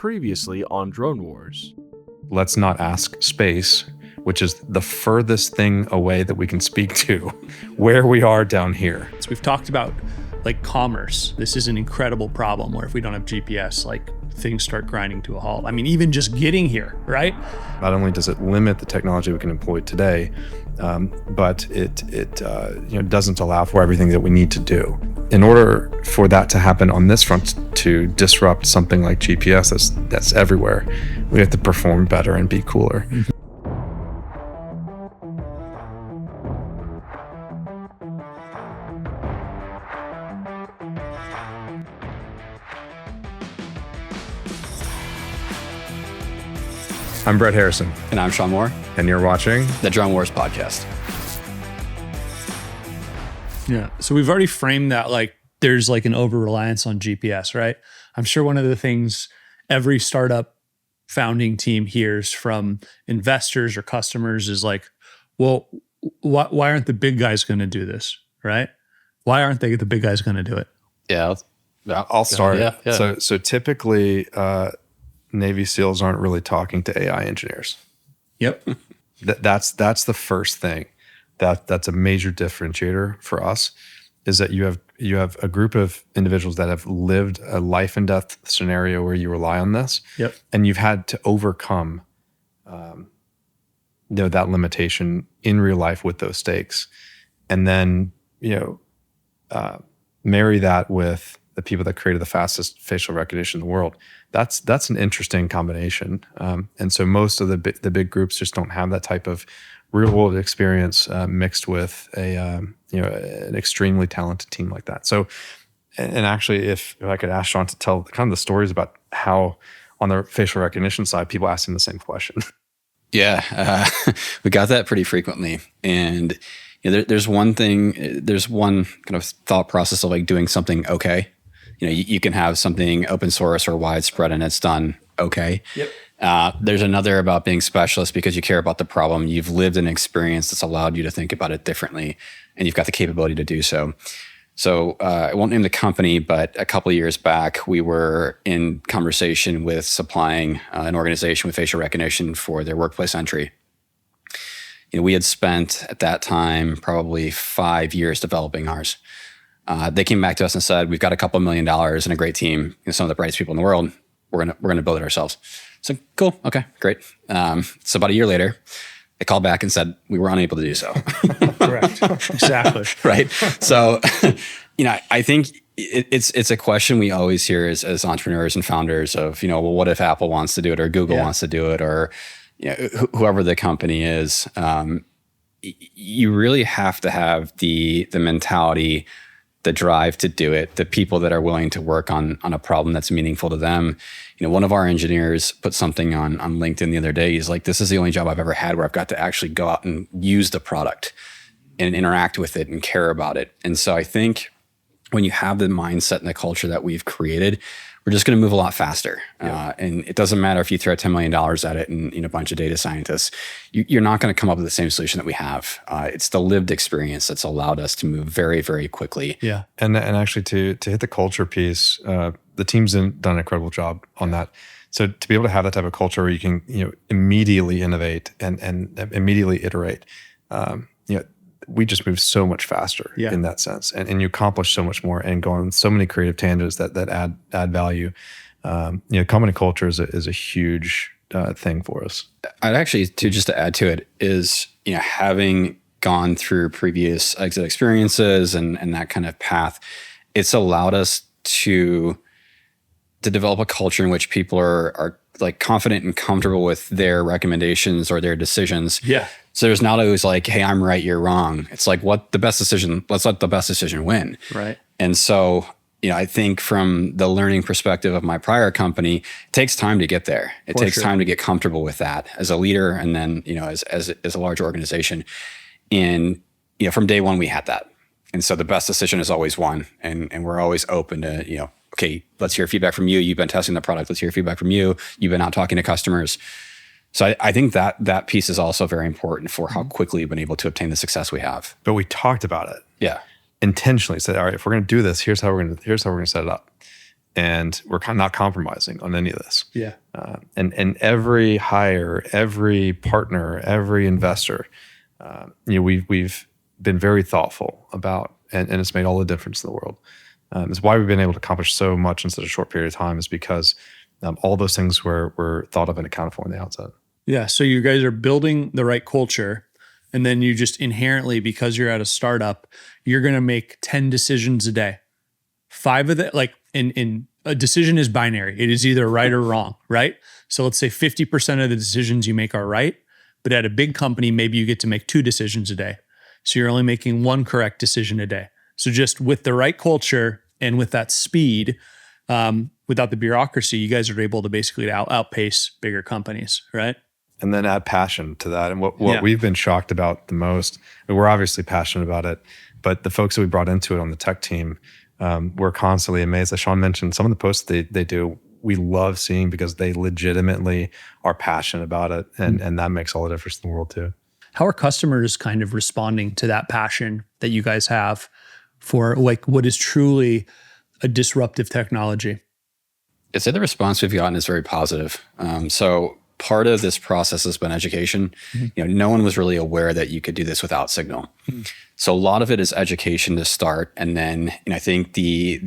Previously on Drone Wars. Let's not ask space, which is the furthest thing away that we can speak to, where we are down here. So we've talked about like commerce. This is an incredible problem where if we don't have GPS, like things start grinding to a halt. I mean, even just getting here, right? Not only does it limit the technology we can employ today, but it doesn't allow for everything that we need to do. In order for that to happen on this front, to disrupt something like GPS that's everywhere, we have to perform better and be cooler. Mm-hmm. I'm Brett Harrison. And I'm Shaun Moore. And you're watching the Drone Wars podcast. Yeah. So we've already framed that like there's like an over-reliance on GPS, right? I'm sure one of the things every startup founding team hears from investors or customers is like, well, why aren't the big guys going to do this, right? Why aren't the big guys going to do it? Yeah. I'll start. Yeah. So typically, Navy SEALs aren't really talking to AI engineers. Yep. That's the first thing. That's a major differentiator for us, is that you have a group of individuals that have lived a life and death scenario where you rely on this. Yep. And you've had to overcome that limitation in real life with those stakes. And then, marry that with the people that created the fastest facial recognition in the world. That's an interesting combination. And so most of the big groups just don't have that type of real world experience mixed with an extremely talented team like that. So, and actually, if I could ask Shaun to tell kind of the stories about how on the facial recognition side, people asking the same question. Yeah, we got that pretty frequently. And there's one kind of thought process of like doing something okay. You can have something open source or widespread and it's done okay. Yep. There's another about being specialist because you care about the problem. You've lived an experience that's allowed you to think about it differently, and you've got the capability to do so. So I won't name the company, but a couple of years back, we were in conversation with supplying an organization with facial recognition for their workplace entry. We had spent at that time probably 5 years developing ours. They came back to us and said, "We've got a couple $1 million and a great team, some of the brightest people in the world. We're gonna build it ourselves." So cool, okay, great. So about a year later, they called back and said we were unable to do so. Correct. Exactly. Right. So, I think it's a question we always hear as entrepreneurs and founders of, well, what if Apple wants to do it or Google wants to do it or whoever the company is. You really have to have the mentality, the drive to do it, the people that are willing to work on a problem that's meaningful to them. One of our engineers put something on LinkedIn the other day. He's like, "This is the only job I've ever had where I've got to actually go out and use the product and interact with it and care about it." And so I think when you have the mindset and the culture that we've created, we're just going to move a lot faster. Yeah. And it doesn't matter if you throw $10 million at it and a bunch of data scientists, you're not going to come up with the same solution that we have. It's the lived experience that's allowed us to move very, very quickly. Yeah. And actually to hit the culture piece, the team's done an incredible job on that. So to be able to have that type of culture where you can immediately innovate and immediately iterate, we just move so much faster in that sense, and you accomplish so much more and go on so many creative tangents that add value. Common culture is a huge thing for us. I'd actually just to add to it is having gone through previous exit experiences and that kind of path, it's allowed us to develop a culture in which people are like confident and comfortable with their recommendations or their decisions. Yeah. So there's not always like, "Hey, I'm right, you're wrong." It's like, let's let the best decision win. Right. And so, I think from the learning perspective of my prior company, it takes time to get there. It takes time to get comfortable with that as a leader and then, as a large organization. And, from day one, we had that. And so the best decision is always won. And we're always open to, okay, let's hear feedback from you. You've been testing the product. Let's hear feedback from you. You've been out talking to customers. So I think that piece is also very important for how quickly we've been able to obtain the success we have. But we talked about it. Yeah. Intentionally said, all right, if we're going to do this, here's how we're going to set it up. and we're kind of not compromising on any of this. Yeah. And every hire, every partner, every investor, we've been very thoughtful about, and it's made all the difference in the world. It's why we've been able to accomplish so much in such a short period of time, is because all those things were thought of and accounted for on the outset. Yeah. So you guys are building the right culture, and then you just inherently, because you're at a startup, you're going to make 10 decisions a day. 5 of that, like in a decision is binary. It is either right or wrong, right? So let's say 50% of the decisions you make are right, but at a big company, maybe you get to make 2 decisions a day. So you're only making 1 correct decision a day. So just with the right culture and with that speed, without the bureaucracy, you guys are able to basically outpace bigger companies, right? And then add passion to that. And what we've been shocked about the most, and we're obviously passionate about it, but the folks that we brought into it on the tech team, we're constantly amazed. As Shaun mentioned, some of the posts they do, we love seeing because they legitimately are passionate about it. And that makes all the difference in the world too. How are customers kind of responding to that passion that you guys have for like what is truly a disruptive technology? I'd say the response we've gotten is very positive. So part of this process has been education. No one was really aware that you could do this without signal. So a lot of it is education to start. And then I think the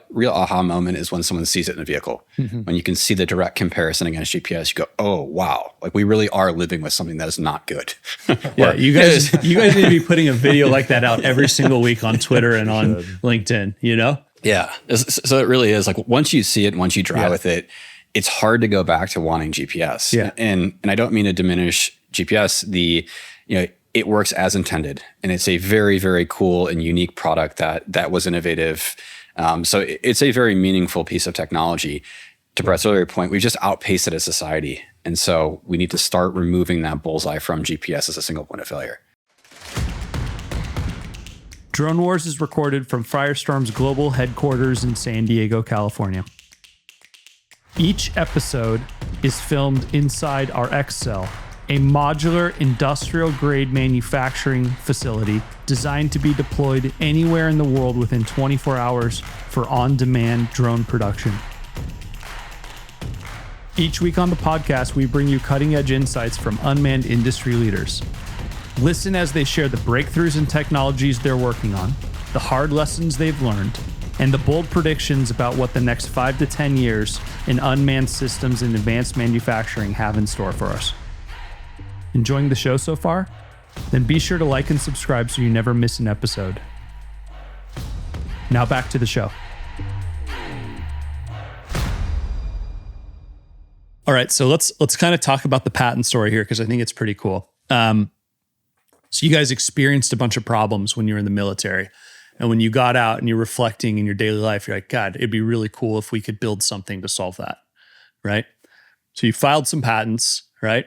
real aha moment is when someone sees it in a vehicle. When you can see the direct comparison against GPS, you go, oh, wow. Like we really are living with something that is not good. Yeah, you guys need to be putting a video like that out every single week on Twitter and on LinkedIn, Yeah. So it really is like once you see it, once you drive with it, it's hard to go back to wanting GPS. Yeah. And I don't mean to diminish GPS. It works as intended, and it's a very, very cool and unique product that was innovative. So it's a very meaningful piece of technology. To Brett's earlier point, we've just outpaced it as society. And so we need to start removing that bullseye from GPS as a single point of failure. Drone Wars is recorded from Firestorm's global headquarters in San Diego, California. Each episode is filmed inside our X-Cell, a modular industrial-grade manufacturing facility designed to be deployed anywhere in the world within 24 hours for on-demand drone production. Each week on the podcast, we bring you cutting-edge insights from unmanned industry leaders. Listen as they share the breakthroughs and technologies they're working on, the hard lessons they've learned, and the bold predictions about what the next 5 to 10 years in unmanned systems and advanced manufacturing have in store for us. Enjoying the show so far? Then be sure to like and subscribe so you never miss an episode. Now back to the show. All right, so let's kind of talk about the patent story here because I think it's pretty cool. So you guys experienced a bunch of problems when you were in the military. And when you got out and you're reflecting in your daily life, you're like, God, it'd be really cool if we could build something to solve that, right? So you filed some patents, right?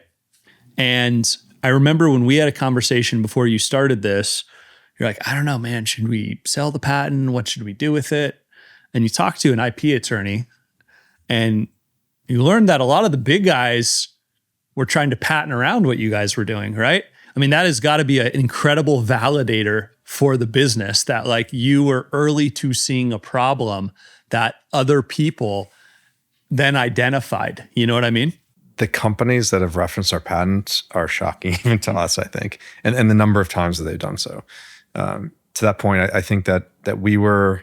And I remember when we had a conversation before you started this, you're like, I don't know, man, should we sell the patent? What should we do with it? And you talked to an IP attorney and you learned that a lot of the big guys were trying to patent around what you guys were doing, right? I mean, that has got to be an incredible validator for the business that like you were early to seeing a problem that other people then identified. You know what I mean? The companies that have referenced our patents are shocking even to us, I think, and the number of times that they've done so. To that point, I think that we were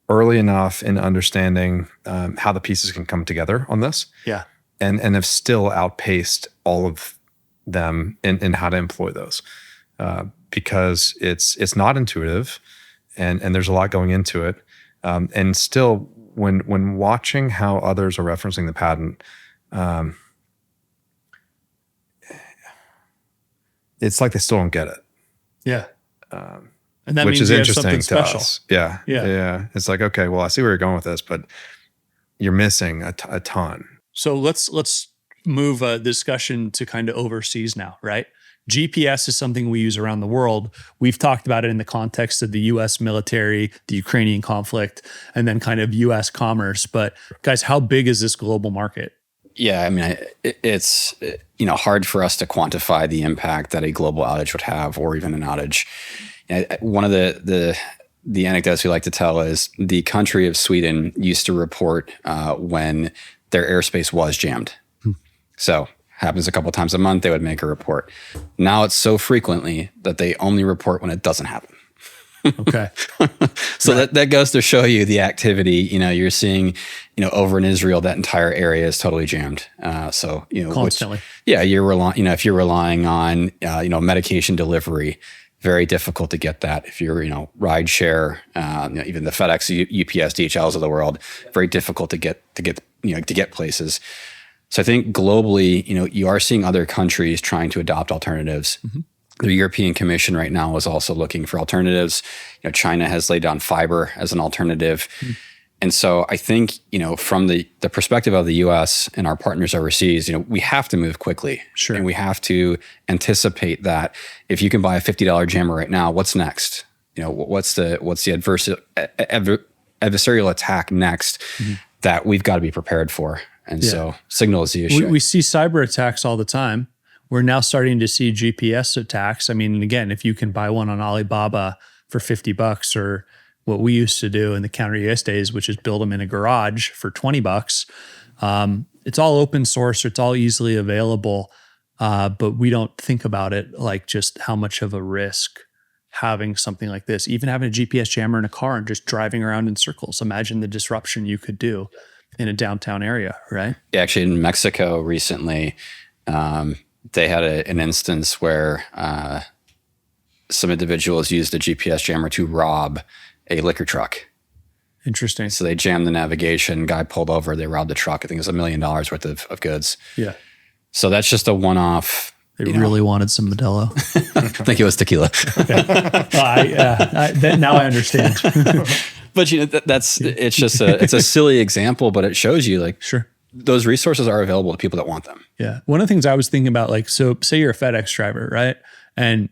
early enough in understanding how the pieces can come together on this. Yeah. And have still outpaced all of them in how to employ those. Because it's not intuitive and there's a lot going into it. And still when watching how others are referencing the patent, it's like they still don't get it. Yeah. And that which means is you have interesting something to special. us. Yeah. It's like, okay, well, I see where you're going with this, but you're missing a ton. So let's move a discussion to kind of overseas now, right? GPS is something we use around the world. We've talked about it in the context of the US military, the Ukrainian conflict, and then kind of US commerce. But guys, how big is this global market? Yeah, I mean, it's hard for us to quantify the impact that a global outage would have, or even an outage. One of the the anecdotes we like to tell is the country of Sweden used to report when their airspace was jammed. So happens a couple times a month, they would make a report. Now it's so frequently that they only report when it doesn't happen. Okay. So that goes to show you the activity. You're seeing, over in Israel, that entire area is totally jammed. So, constantly. You're relying, if you're relying on, medication delivery, very difficult to get that. If you're, ride share, even the FedEx, UPS, DHLs of the world, very difficult to get places. So I think globally, you are seeing other countries trying to adopt alternatives. Mm-hmm. The European Commission right now is also looking for alternatives. China has laid down fiber as an alternative. Mm-hmm. And so I think, from the perspective of the US and our partners overseas, we have to move quickly. Sure. And we have to anticipate that if you can buy a $50 jammer right now, what's next? What's the adversarial attack next that we've got to be prepared for? And so signal is the issue. We see cyber attacks all the time. We're now starting to see GPS attacks. I mean, again, if you can buy one on Alibaba for $50, or what we used to do in the counter US days, which is build them in a garage for $20, it's all open source, it's all easily available, but we don't think about it like just how much of a risk having something like this, even having a GPS jammer in a car and just driving around in circles. Imagine the disruption you could do in a downtown area, right? Yeah, actually in Mexico recently, they had an instance where some individuals used a GPS jammer to rob a liquor truck. Interesting. So they jammed the navigation, guy pulled over, they robbed the truck. I think it was $1 million worth of goods. Yeah. So that's just a one-off. They really wanted some Modelo. I think it was tequila. Now I understand. But it's just it's a silly example, but it shows you sure, those resources are available to people that want them. Yeah. One of the things I was thinking about, so say you're a FedEx driver, right? And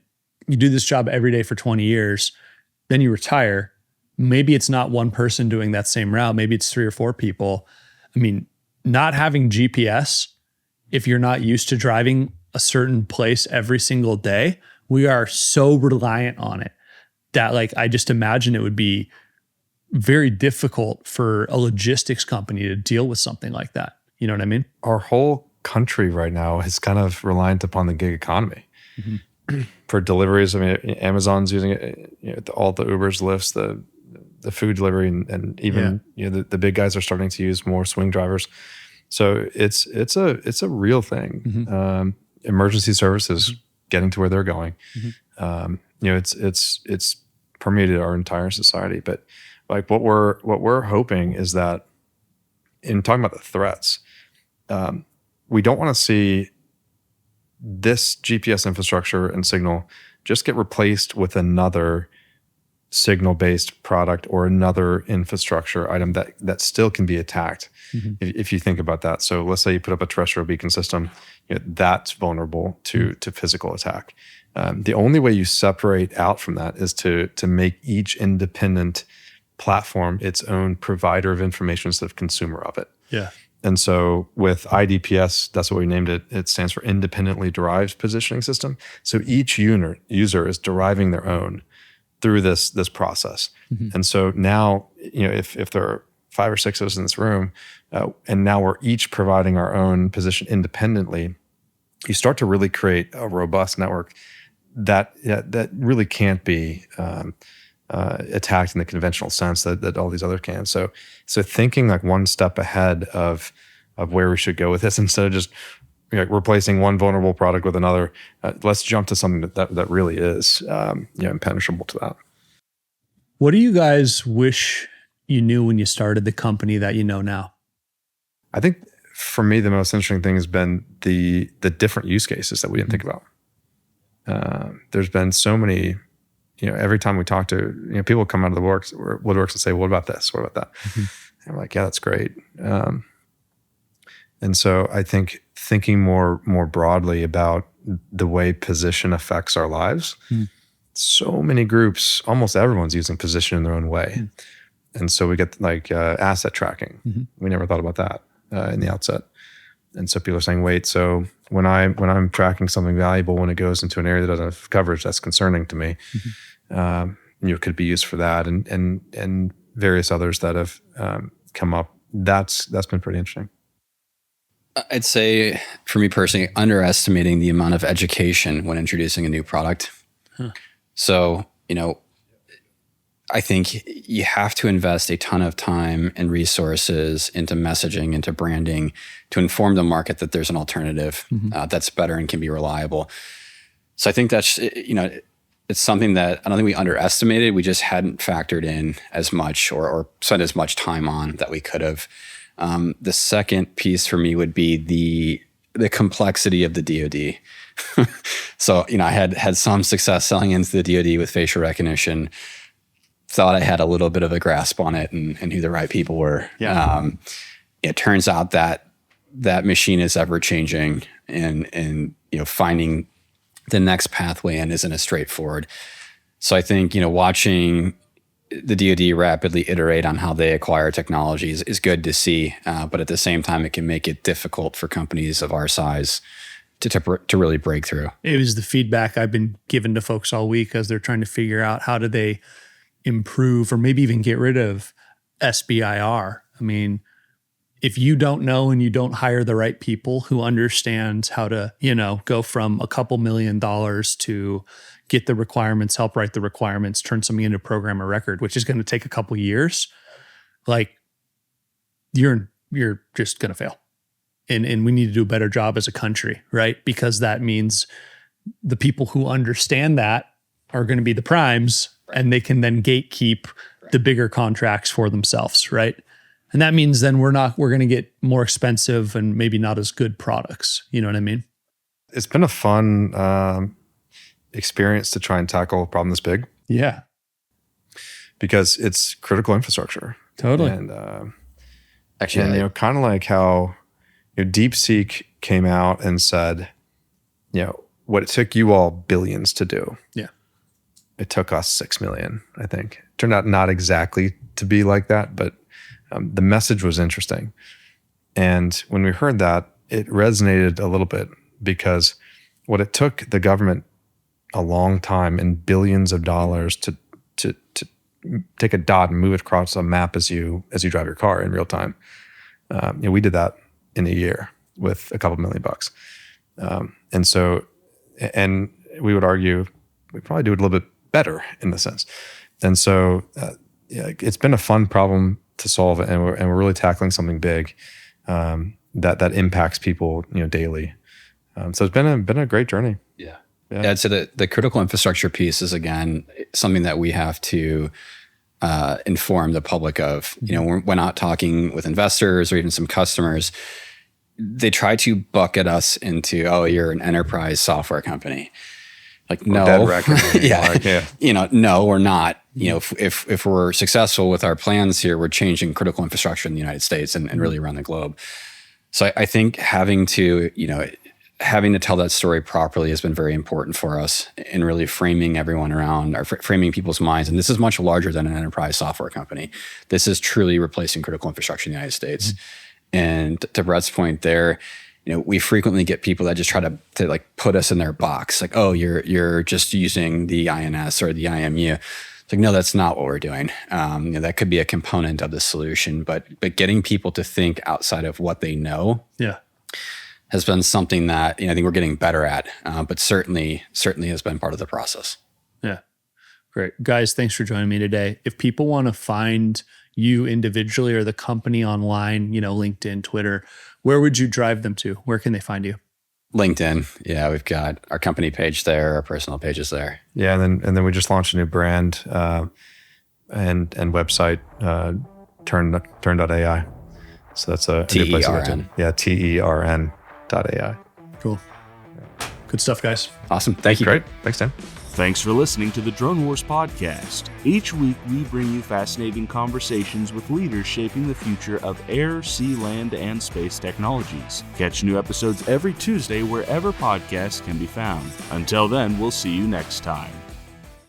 you do this job every day for 20 years, then you retire. Maybe it's not one person doing that same route. Maybe it's 3 or 4 people. I mean, not having GPS, if you're not used to driving a certain place every single day, we are so reliant on it that I just imagine it would be very difficult for a logistics company to deal with something like that. You know what I mean? Our whole country right now is kind of reliant upon the gig economy for deliveries. I mean, Amazon's using it, all the Ubers, Lyfts, the food delivery, and even the big guys are starting to use more swing drivers. So it's a real thing. Emergency services getting to where they're going. It's permeated our entire society. But what we're hoping is that in talking about the threats, we don't want to see this GPS infrastructure and signal just get replaced with another signal-based product or another infrastructure item that still can be attacked. If you think about that. So let's say you put up a terrestrial beacon system, that's vulnerable to physical attack. The only way you separate out from that is to make each independent platform its own provider of information instead of consumer of it. Yeah. And so with IDPS, that's what we named it. It stands for Independently Derived Positioning System. So each user is deriving their own through this process. And so now, if there are 5 or 6 of us in this room, and now we're each providing our own position independently, you start to really create a robust network that really can't be attacked in the conventional sense that all these other can. So thinking one step ahead of where we should go with this, instead of just replacing one vulnerable product with another, let's jump to something that really is impenetrable to that. What do you guys wish you knew when you started the company that you know now? I think for me, the most interesting thing has been the different use cases that we didn't think about. There's been so many, every time we talk to, people come out of the woodworks and say, what about this? What about that? And we're like, yeah, that's great. And so I think thinking more broadly about the way position affects our lives, so many groups, almost everyone's using position in their own way. And so we get asset tracking. We never thought about that in the outset. And so people are saying, wait, so when I'm tracking something valuable, when it goes into an area that doesn't have coverage, that's concerning to me. could be used for that, and various others that have come up. That's been pretty interesting. I'd say, for me personally, underestimating the amount of education when introducing a new product. So, I think you have to invest a ton of time and resources into messaging, into branding, to inform the market that there's an alternative that's better and can be reliable. So I think that's, it's something that I don't think we underestimated. We just hadn't factored in as much or spent as much time on that we could have. The second piece for me would be the complexity of the DoD. So, I had some success selling into the DoD with facial recognition. Thought I had a little bit of a grasp on it and who the right people were. Yeah. It turns out that machine is ever changing, and finding the next pathway in isn't as straightforward. So I think watching the DoD rapidly iterate on how they acquire technologies is good to see, but at the same time, it can make it difficult for companies of our size to really break through. It was the feedback I've been giving to folks all week as they're trying to figure out how do they improve or maybe even get rid of SBIR. I mean, if you don't know and you don't hire the right people who understand how to, go from a couple $1 million to get the requirements, help write the requirements, turn something into a program or record, which is going to take a couple years, like you're just going to fail. And we need to do a better job as a country, right? Because that means the people who understand that are going to be the primes, and they can then gatekeep the bigger contracts for themselves, right? And that means then we're going to get more expensive and maybe not as good products. You know what I mean? It's been a fun experience to try and tackle a problem this big. Yeah. Because it's critical infrastructure. Totally. And actually, kind of like how DeepSeek came out and said, what it took you all billions to do. Yeah. It took us 6 million, I think. Turned out not exactly to be like that, but the message was interesting. And when we heard that, it resonated a little bit, because what it took the government a long time and billions of dollars to take a dot and move it across a map as you drive your car in real time. We did that in a year with a couple $1 million. And we would argue we probably do it a little bit better in the sense. And so it's been a fun problem to solve, and we're really tackling something big that impacts people daily. So it's been a great journey. Yeah. I'd say the critical infrastructure piece is, again, something that we have to inform the public of. We're not talking with investors or even some customers. They try to bucket us into, oh, you're an enterprise software company. Like, no, no, we're not. If we're successful with our plans here, we're changing critical infrastructure in the United States and really around the globe. So I think having to tell that story properly has been very important for us in really framing everyone around, or framing people's minds. And this is much larger than an enterprise software company. This is truly replacing critical infrastructure in the United States. Mm-hmm. And to Brett's point there, we frequently get people that just try to like put us in their box. Like, oh, you're just using the INS or the IMU. It's like, no, that's not what we're doing. That could be a component of the solution, but getting people to think outside of what they know, has been something that I think we're getting better at. But certainly has been part of the process. Yeah, great, guys. Thanks for joining me today. If people want to find you individually or the company online, LinkedIn, Twitter, where would you drive them to? Where can they find you? LinkedIn. Yeah, we've got our company page there, our personal pages there. Yeah, and then we just launched a new brand and website, Tern.ai. So that's a new place to go to. Yeah, TERN.ai. Cool. Good stuff, guys. Awesome. Thank you. Great. Thanks, Tim. Thanks for listening to the Drone Wars podcast. Each week, we bring you fascinating conversations with leaders shaping the future of air, sea, land, and space technologies. Catch new episodes every Tuesday wherever podcasts can be found. Until then, we'll see you next time.